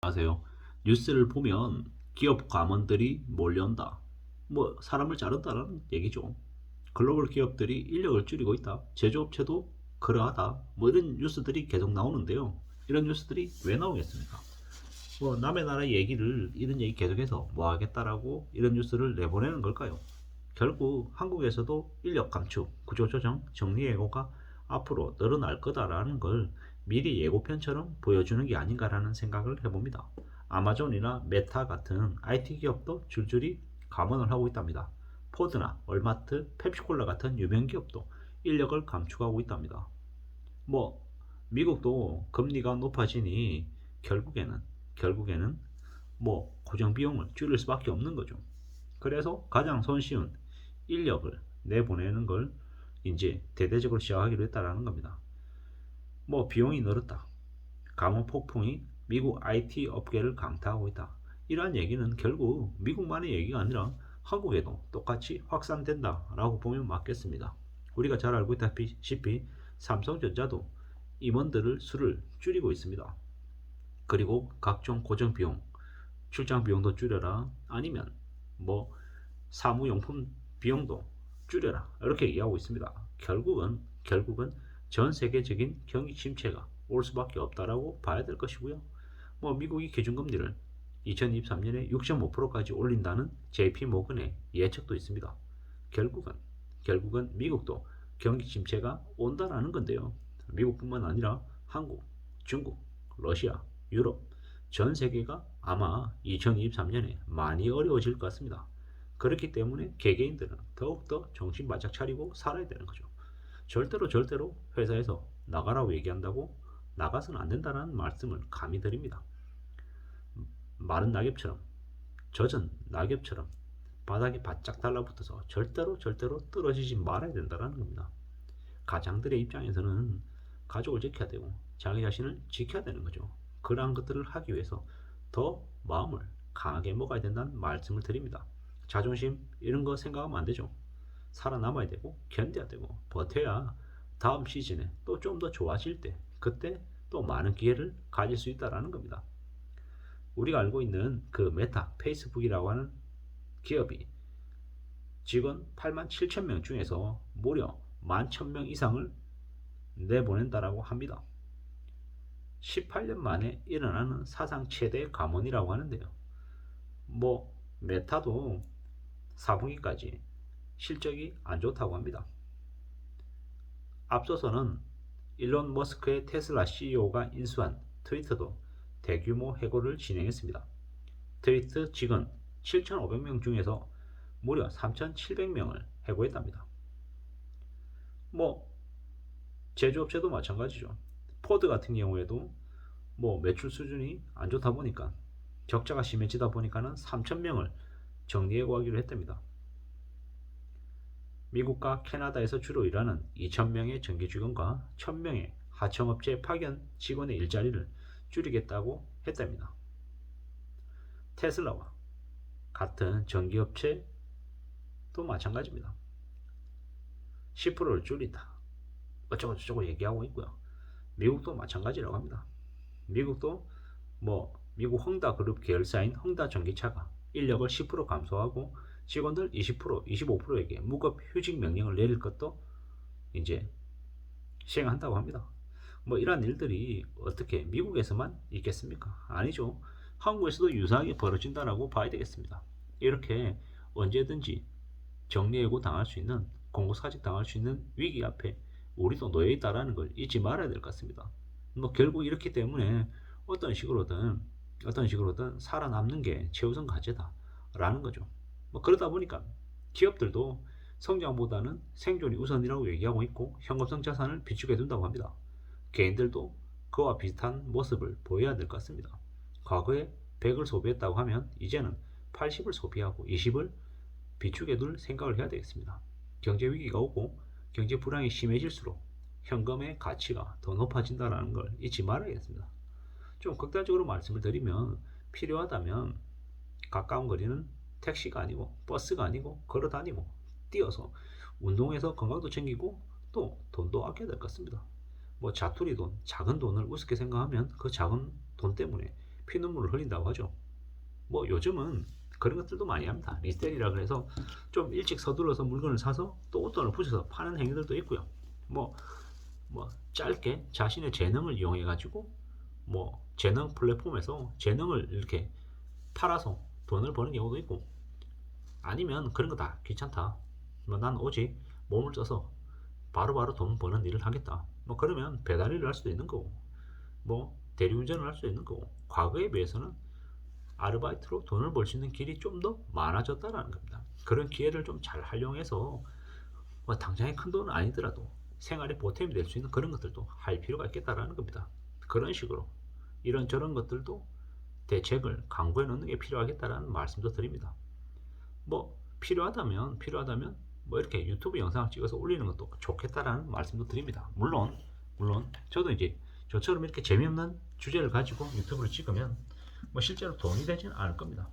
아세요? 뉴스를 보면 기업 과문들이 몰려온다. 뭐 사람을 자른다는 얘기죠. 글로벌 기업들이 인력을 줄이고 있다. 제조업체도 그러하다. 뭐 이런 뉴스들이 계속 나오는데요. 이런 뉴스들이 왜 나오겠습니까? 뭐 남의 나라 얘기를 이런 얘기 계속해서 뭐 하겠다라고 이런 뉴스를 내보내는 걸까요? 결국 한국에서도 인력 감축, 구조조정, 정리해고가 앞으로 늘어날 거다라는 걸 미리 예고편처럼 보여주는 게 아닌가라는 생각을 해봅니다. 아마존이나 메타 같은 IT 기업도 줄줄이 감원을 하고 있답니다. 포드나 월마트, 펩시콜라 같은 유명 기업도 인력을 감축하고 있답니다. 뭐 미국도 금리가 높아지니 결국에는 결국에는 뭐 고정 비용을 줄일 수밖에 없는 거죠. 그래서 가장 손쉬운 인력을 내보내는 걸 이제 대대적으로 시작하기로 했다라는 겁니다. 뭐 비용이 늘었다. 감원 폭풍이 미국 IT 업계를 강타하고 있다. 이러한 얘기는 결국 미국만의 얘기가 아니라 한국에도 똑같이 확산된다라고 보면 맞겠습니다. 우리가 잘 알고 있다시피 삼성전자도 임원들을 수를 줄이고 있습니다. 그리고 각종 고정 비용, 출장 비용도 줄여라. 아니면 뭐 사무용품 비용도 줄여라. 이렇게 얘기하고 있습니다. 결국은 전 세계적인 경기 침체가 올 수밖에 없다라고 봐야 될 것이고요. 뭐 미국이 기준금리를 2023년에 6.5%까지 올린다는 JP 모건의 예측도 있습니다. 결국은 결국은 미국도 경기 침체가 온다라는 건데요. 미국뿐만 아니라 한국, 중국, 러시아, 유럽 전 세계가 아마 2023년에 많이 어려워질 것 같습니다. 그렇기 때문에 개개인들은 더욱더 정신 바짝 차리고 살아야 되는 거죠. 절대로 회사에서 나가라고 얘기한다고 나가서는 안 된다는 말씀을 감히 드립니다. 마른 낙엽처럼, 젖은 낙엽처럼 바닥에 바짝 달라붙어서 절대로 떨어지지 말아야 된다는 겁니다. 가장들의 입장에서는 가족을 지켜야 되고 자기 자신을 지켜야 되는 거죠. 그러한 것들을 하기 위해서 더 마음을 강하게 먹어야 된다는 말씀을 드립니다. 자존심 이런 거 생각하면 안 되죠. 살아남아야 되고 견뎌야 되고 버텨야 다음 시즌에 또 좀 더 좋아질 때 그때 또 많은 기회를 가질 수 있다는 겁니다. 우리가 알고 있는 그 메타 페이스북이라고 하는 기업이 직원 8만 7천 명 중에서 무려 1만 1,000명 이상을 내보낸다라고 합니다. 18년 만에 일어나는 사상 최대 감원이라고 하는데요. 뭐 메타도 4분기까지 실적이 안 좋다고 합니다. 앞서서는 일론 머스크의 테슬라 CEO가 인수한 트위터도 대규모 해고를 진행했습니다. 트위터 직원 7,500명 중에서 무려 3,700명을 해고했답니다. 뭐 제조업체도 마찬가지죠. 포드 같은 경우에도 뭐 매출 수준이 안 좋다 보니까 적자가 심해지다 보니까는 3,000명을 정리해고하기로 했답니다. 미국과 캐나다에서 주로 일하는 2,000명의 정규 직원과 1,000명의 하청업체 파견 직원의 일자리를 줄이겠다고 했답니다. 테슬라와 같은 전기업체도 마찬가지입니다. 10%를 줄인다. 어쩌고저쩌고 얘기하고 있고요. 미국도 마찬가지라고 합니다. 미국도 뭐 미국 헝다 그룹 계열사인 헝다 전기차가 인력을 10% 감소하고 직원들 20%, 25%에게 무급 휴직 명령을 내릴 것도 이제 시행한다고 합니다. 뭐 이러한 일들이 어떻게 미국에서만 있겠습니까? 아니죠. 한국에서도 유사하게 벌어진다라고 봐야 되겠습니다. 이렇게 언제든지 정리해고 당할 수 있는 공고사직 당할 수 있는 위기 앞에 우리도 놓여 있다라는 걸 잊지 말아야 될 것 같습니다. 뭐 결국 이렇기 때문에 어떤 식으로든 살아남는 게 최우선 과제다라는 거죠. 뭐 그러다 보니까 기업들도 성장보다는 생존이 우선이라고 얘기하고 있고 현금성 자산을 비축해 둔다고 합니다. 개인들도 그와 비슷한 모습을 보여야 될 것 같습니다. 과거에 100을 소비했다고 하면 이제는 80을 소비하고 20을 비축해 둘 생각을 해야 되겠습니다. 경제 위기가 오고 경제 불황이 심해질수록 현금의 가치가 더 높아진다는 걸 잊지 말아야겠습니다. 좀 극단적으로 말씀을 드리면 필요하다면 가까운 거리는 택시가 아니고 버스가 아니고 걸어 다니고 뛰어서 운동해서 건강도 챙기고 또 돈도 아껴야 될 것 같습니다. 뭐 자투리 돈, 작은 돈을 우습게 생각하면 그 작은 돈 때문에 피눈물을 흘린다고 하죠. 뭐 요즘은 그런 것들도 많이 합니다. 리셀이라 그래서 좀 일찍 서둘러서 물건을 사서 또 웃돈을 붙여서 파는 행위들도 있고요. 뭐, 뭐 짧게 자신의 재능을 이용해 가지고 뭐 재능 플랫폼에서 재능을 이렇게 팔아서 돈을 버는 경우도 있고, 아니면 그런 거 다 귀찮다, 뭐 난 오직 몸을 써서 바로바로 돈 버는 일을 하겠다, 뭐 그러면 배달 일을 할 수도 있는 거고, 뭐 대리운전을 할 수도 있는 거고, 과거에 비해서는 아르바이트로 돈을 벌 수 있는 길이 좀 더 많아졌다라는 겁니다. 그런 기회를 좀 잘 활용해서 뭐 당장의 큰 돈은 아니더라도 생활에 보탬이 될 수 있는 그런 것들도 할 필요가 있겠다라는 겁니다. 그런 식으로 이런저런 것들도 대책을 강구해 놓는 게 필요하겠다라는 말씀도 드립니다. 뭐 필요하다면 뭐 이렇게 유튜브 영상을 찍어서 올리는 것도 좋겠다라는 말씀도 드립니다. 물론 저도 이제 저처럼 이렇게 재미없는 주제를 가지고 유튜브를 찍으면 뭐 실제로 돈이 되지는 않을 겁니다.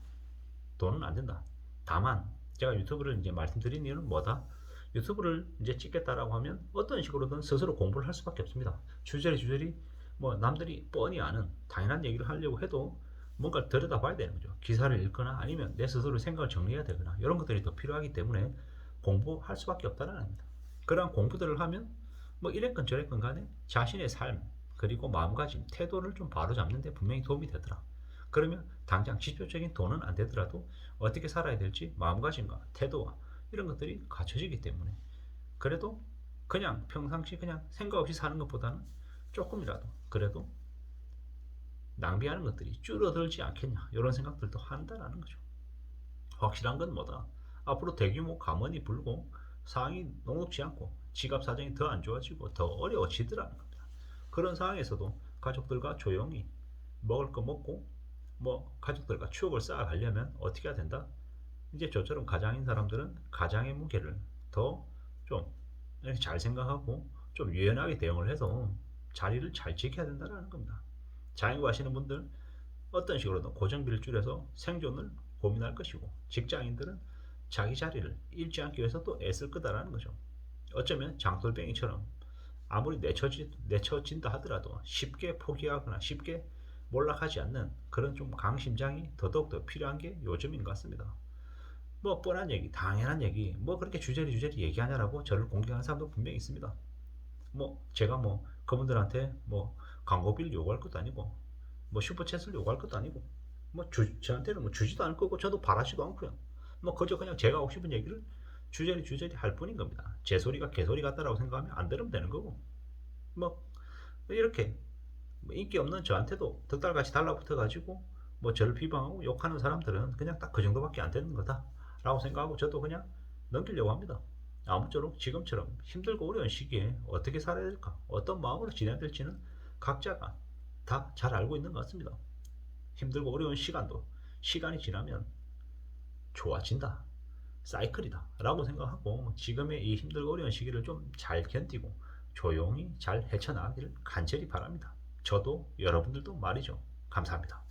돈은 안 된다. 다만 제가 유튜브를 이제 말씀드린 이유는 뭐다? 유튜브를 이제 찍겠다라고 하면 어떤 식으로든 스스로 공부를 할 수밖에 없습니다. 주저리 뭐 남들이 뻔히 아는 당연한 얘기를 하려고 해도 뭔가 들여다봐야 되는 거죠. 기사를 읽거나 아니면 내 스스로 생각을 정리해야 되거나 이런 것들이 더 필요하기 때문에 공부할 수밖에 없다는 겁니다. 그러한 공부들을 하면 뭐 이랬건 저랬건 간에 자신의 삶 그리고 마음가짐 태도를 좀 바로잡는 데 분명히 도움이 되더라. 그러면 당장 직접적인 돈은 안 되더라도 어떻게 살아야 될지 마음가짐과 태도와 이런 것들이 갖춰지기 때문에, 그래도 그냥 평상시 그냥 생각 없이 사는 것보다는 조금이라도 그래도 낭비하는 것들이 줄어들지 않겠냐, 이런 생각들도 한다라는 거죠. 확실한 건 뭐다? 앞으로 대규모 감원이 불고 상황이 녹록지 않고 지갑 사정이 더 안 좋아지고 더 어려워지더라는 겁니다. 그런 상황에서도 가족들과 조용히 먹을 거 먹고 뭐 가족들과 추억을 쌓아가려면 어떻게 해야 된다? 이제 저처럼 가장인 사람들은 가장의 무게를 더 좀 이렇게 잘 생각하고 좀 유연하게 대응을 해서 자리를 잘 지켜야 된다는 겁니다. 자영업 하시는 분들 어떤 식으로든 고정비를 줄여서 생존을 고민할 것이고, 직장인들은 자기 자리를 잃지 않기 위해서 또 애쓸 거다라는 거죠. 어쩌면 장돌뱅이처럼 아무리 내쳐진다 하더라도 쉽게 포기하거나 쉽게 몰락하지 않는 그런 좀 강심장이 더더욱 필요한 게 요즘인 것 같습니다. 뭐 뻔한 얘기, 당연한 얘기, 뭐 그렇게 주저리 얘기하냐라고 저를 공격하는 사람도 분명히 있습니다. 뭐 제가 뭐 그분들한테 뭐 광고비를 요구할 것도 아니고 뭐 슈퍼챗을 요구할 것도 아니고 뭐 저한테는 뭐 주지도 않을 거고 저도 바라지도 않고요. 뭐 그저 그냥 제가 하고 싶은 얘기를 주저리 할 뿐인 겁니다. 제 소리가 개소리 같다라고 생각하면 안 들으면 되는 거고, 뭐 이렇게 뭐 인기 없는 저한테도 덕달같이 달라붙어 가지고 뭐 저를 비방하고 욕하는 사람들은 그냥 딱 그 정도밖에 안 되는 거다 라고 생각하고 저도 그냥 넘기려고 합니다. 아무쪼록 지금처럼 힘들고 어려운 시기에 어떻게 살아야 될까, 어떤 마음으로 지내야 될지는 각자가 다 잘 알고 있는 것 같습니다. 힘들고 어려운 시간도 시간이 지나면 좋아진다, 사이클이다 라고 생각하고 지금의 이 힘들고 어려운 시기를 좀 잘 견디고 조용히 잘 헤쳐나가기를 간절히 바랍니다. 저도 여러분들도 말이죠. 감사합니다.